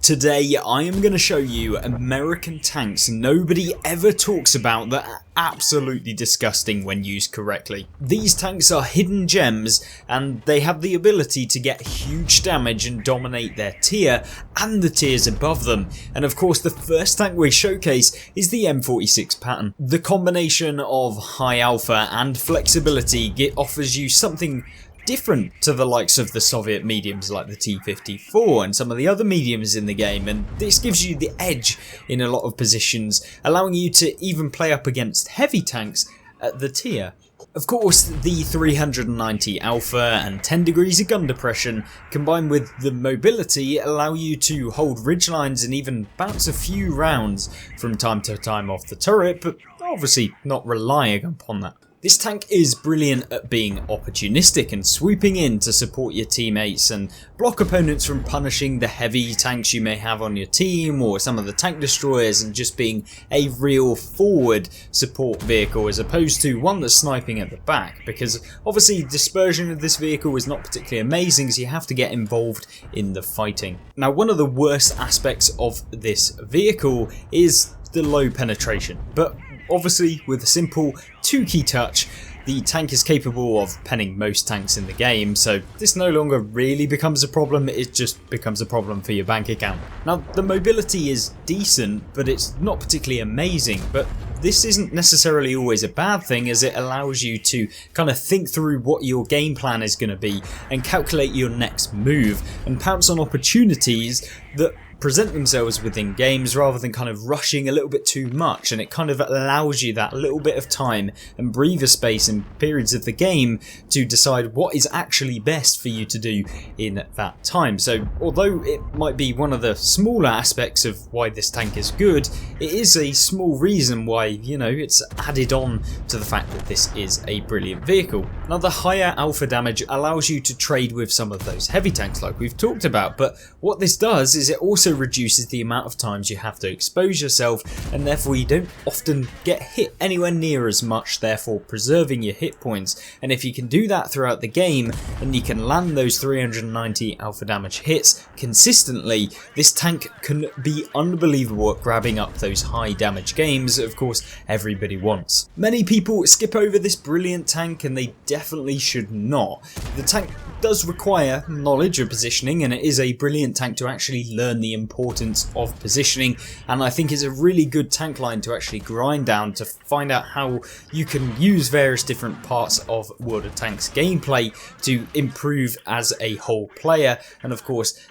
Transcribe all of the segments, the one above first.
Today I am going to show you American tanks nobody ever talks about that are absolutely disgusting when used correctly. These tanks are hidden gems and they have the ability to get huge damage and dominate their tier and the tiers above them. And of course the first tank we showcase is the M46 pattern. The combination of high alpha and flexibility offers you something different to the likes of the Soviet mediums like the T-54 and some of the other mediums in the game, and this gives you the edge in a lot of positions, allowing you to even play up against heavy tanks at the tier. Of course, the 390 alpha and 10 degrees of gun depression combined with the mobility allow you to hold ridgelines and even bounce a few rounds from time to time off the turret, but obviously not relying upon that. This tank is brilliant at being opportunistic and swooping in to support your teammates and block opponents from punishing the heavy tanks you may have on your team or some of the tank destroyers, and just being a real forward support vehicle as opposed to one that's sniping at the back, because obviously dispersion of this vehicle is not particularly amazing, so you have to get involved in the fighting. Now, one of the worst aspects of this vehicle is the low penetration, but obviously with a simple 2-key touch the tank is capable of penning most tanks in the game, so this no longer really becomes a problem, it just becomes a problem for your bank account. Now, the mobility is decent, but it's not particularly amazing, but this isn't necessarily always a bad thing, as it allows you to kind of think through what your game plan is going to be and calculate your next move and pounce on opportunities that present themselves within games rather than kind of rushing a little bit too much, and it kind of allows you that little bit of time and breather space in periods of the game to decide what is actually best for you to do in that time. So although it might be one of the smaller aspects of why this tank is good, it is a small reason why, you know, it's added on to the fact that this is a brilliant vehicle. Now, the higher alpha damage allows you to trade with some of those heavy tanks like we've talked about, but what this does is it also reduces the amount of times you have to expose yourself, and therefore you don't often get hit anywhere near as much, therefore preserving your hit points. And if you can do that throughout the game and you can land those 390 alpha damage hits consistently, this tank can be unbelievable at grabbing up those high damage games that of course everybody wants. Many people skip over this brilliant tank, and they definitely should not. The tank does require knowledge of positioning, and it is a brilliant tank to actually learn the importance of positioning, and I think it's a really good tank line to actually grind down to find out how you can use various different parts of World of Tanks gameplay to improve as a whole player, and of course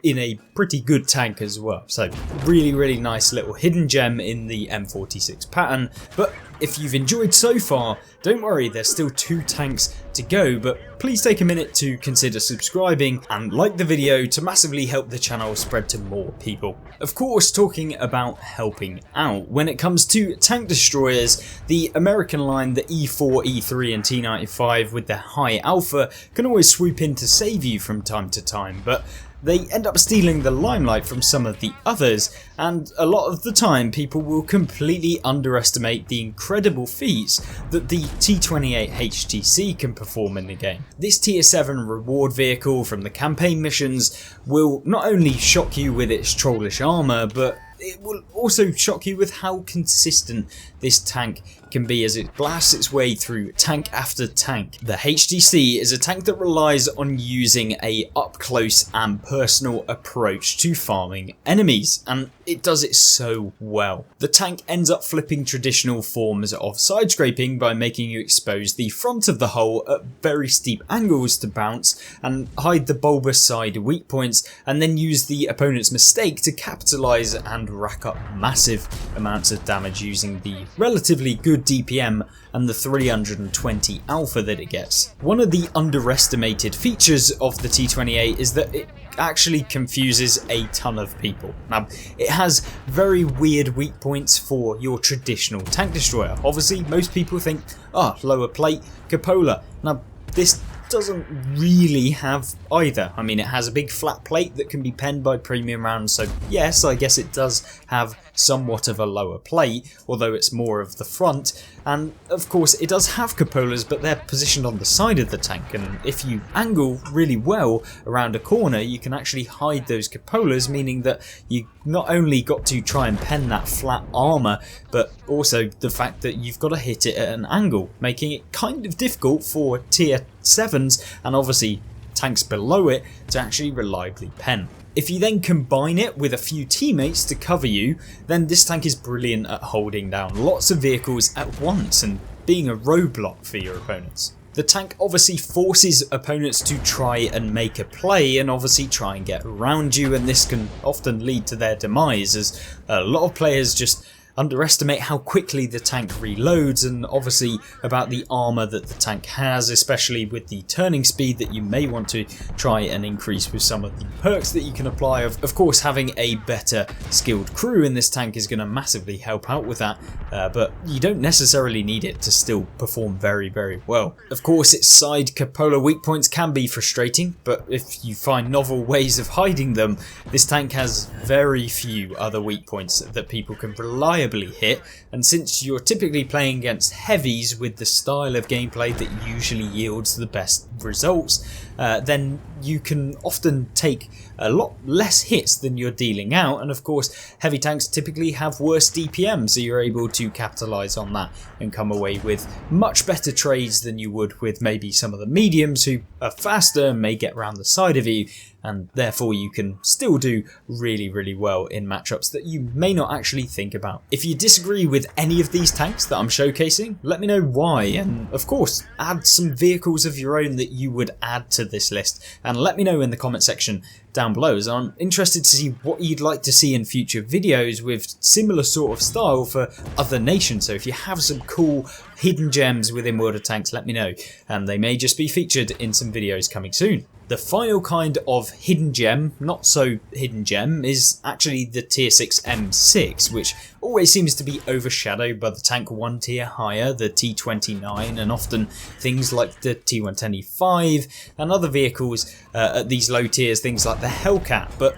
in a pretty good tank as well. So really nice little hidden gem in the M46 pattern. But if you've enjoyed so far, don't worry, there's still 2 tanks to go, but please take a minute to consider subscribing and like the video to massively help the channel spread to more people. Of course, talking about helping out, when it comes to tank destroyers, the American line, the E4, E3 and T95 with their high alpha can always swoop in to save you from time to time, but they end up stealing the limelight from some of the others, and a lot of the time people will completely underestimate the incredible feats that the T28 HTC can perform in the game. This tier 7 reward vehicle from the campaign missions will not only shock you with its trollish armour, but it will also shock you with how consistent this tank can be as it blasts its way through tank after tank. The HTC is a tank that relies on using a up close and personal approach to farming enemies, and it does it so well. The tank ends up flipping traditional forms of side scraping by making you expose the front of the hull at very steep angles to bounce and hide the bulbous side weak points, and then use the opponent's mistake to capitalise and rack up massive amounts of damage using the relatively good DPM and the 320 alpha that it gets. One of the underestimated features of the T28 is that it actually confuses a ton of people. Now, it has very weird weak points for your traditional tank destroyer. Obviously, most people think, lower plate, cupola. Now, this doesn't really have either. I mean, it has a big flat plate that can be penned by premium rounds, so yes, I guess it does have somewhat of a lower plate, although it's more of the front, and of course it does have cupolas, but they're positioned on the side of the tank, and if you angle really well around a corner you can actually hide those cupolas, meaning that you not only got to try and pen that flat armour, but also the fact that you've got to hit it at an angle, making it kind of difficult for tier 7s and obviously tanks below it to actually reliably pen. If you then combine it with a few teammates to cover you, then this tank is brilliant at holding down lots of vehicles at once and being a roadblock for your opponents. The tank obviously forces opponents to try and make a play and obviously try and get around you, and this can often lead to their demise, as a lot of players just underestimate how quickly the tank reloads, and obviously about the armour that the tank has, especially with the turning speed that you may want to try and increase with some of the perks that you can apply. Of course, having a better skilled crew in this tank is going to massively help out with that, but you don't necessarily need it to still perform very, very well. Of course, its side cupola weak points can be frustrating, but if you find novel ways of hiding them, this tank has very few other weak points that people can reliably hit, and since you're typically playing against heavies with the style of gameplay that usually yields the best results, then you can often take a lot less hits than you're dealing out, and of course heavy tanks typically have worse DPM, so you're able to capitalise on that and come away with much better trades than you would with maybe some of the mediums who are faster and may get around the side of you, and therefore you can still do really, really well in matchups that you may not actually think about. If you disagree with any of these tanks that I'm showcasing, let me know why, and of course add some vehicles of your own that you would add to this list, and let me know in the comment section down below, as I'm interested to see what you'd like to see in future videos with similar sort of style for other nations. So if you have some cool hidden gems within World of Tanks, let me know, and they may just be featured in some videos coming soon. The final kind of hidden gem, not so hidden gem, is actually the tier 6 M6, which always seems to be overshadowed by the tank one tier higher, the T29, and often things like the T110E5 and other vehicles at these low tiers, things like the Hellcat. But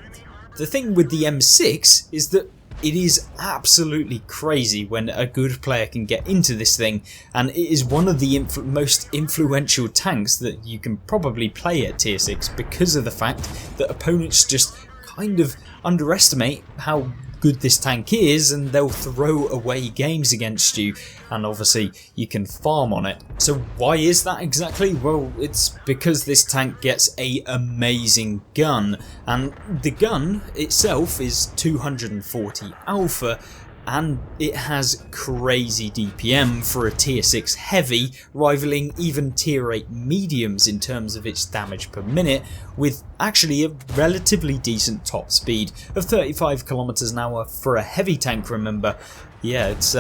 the thing with the M6 is that it is absolutely crazy when a good player can get into this thing, and it is one of the most influential tanks that you can probably play at tier 6 because of the fact that opponents just kind of underestimate how good this tank is, and they'll throw away games against you, and obviously you can farm on it. So why is that exactly? Well, it's because this tank gets an amazing gun, and the gun itself is 240 alpha, and it has crazy DPM for a tier 6 heavy, rivaling even tier 8 mediums in terms of its damage per minute, with actually a relatively decent top speed of 35 kilometers an hour for a heavy tank, remember. Yeah, it's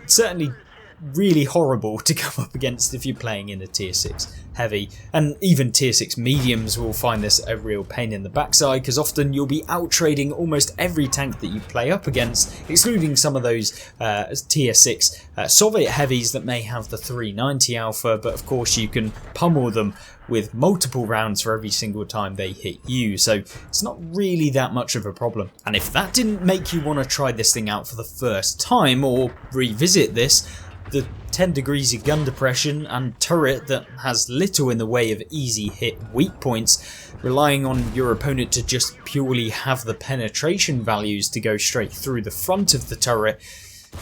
certainly really horrible to come up against if you're playing in a tier 6 heavy, and even tier 6 mediums will find this a real pain in the backside, because often you'll be out trading almost every tank that you play up against, excluding some of those tier 6 Soviet heavies that may have the 390 alpha, but of course you can pummel them with multiple rounds for every single time they hit you, so it's not really that much of a problem. And if that didn't make you want to try this thing out for the first time or revisit this, the 10 degrees of gun depression and turret that has little in the way of easy hit weak points, relying on your opponent to just purely have the penetration values to go straight through the front of the turret.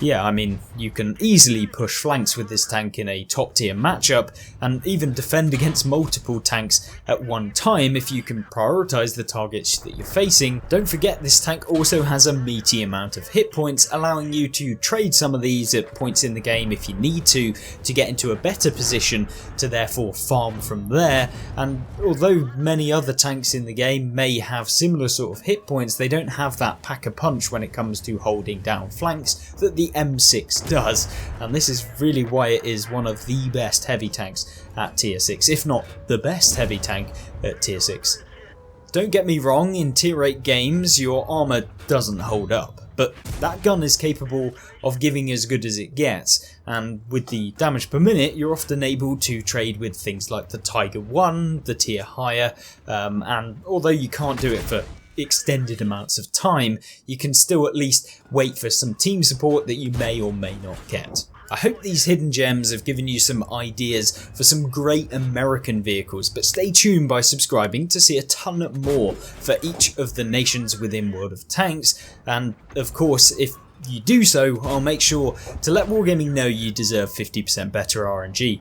Yeah, I mean, you can easily push flanks with this tank in a top tier matchup, and even defend against multiple tanks at one time if you can prioritise the targets that you're facing. Don't forget, this tank also has a meaty amount of hit points, allowing you to trade some of these at points in the game if you need to get into a better position to therefore farm from there. And although many other tanks in the game may have similar sort of hit points, they don't have that pack-a-punch when it comes to holding down flanks that the M6 does, and this is really why it is one of the best heavy tanks at tier 6, if not the best heavy tank at tier 6. Don't get me wrong, in tier 8 games your armour doesn't hold up. but that gun is capable of giving as good as it gets, and with the damage per minute you're often able to trade with things like the Tiger 1, the tier higher, and although you can't do it for extended amounts of time, you can still at least wait for some team support that you may or may not get. I hope these hidden gems have given you some ideas for some great American vehicles, but stay tuned by subscribing to see a ton more for each of the nations within World of Tanks, and of course if you do so, I'll make sure to let Wargaming know you deserve 50% better RNG.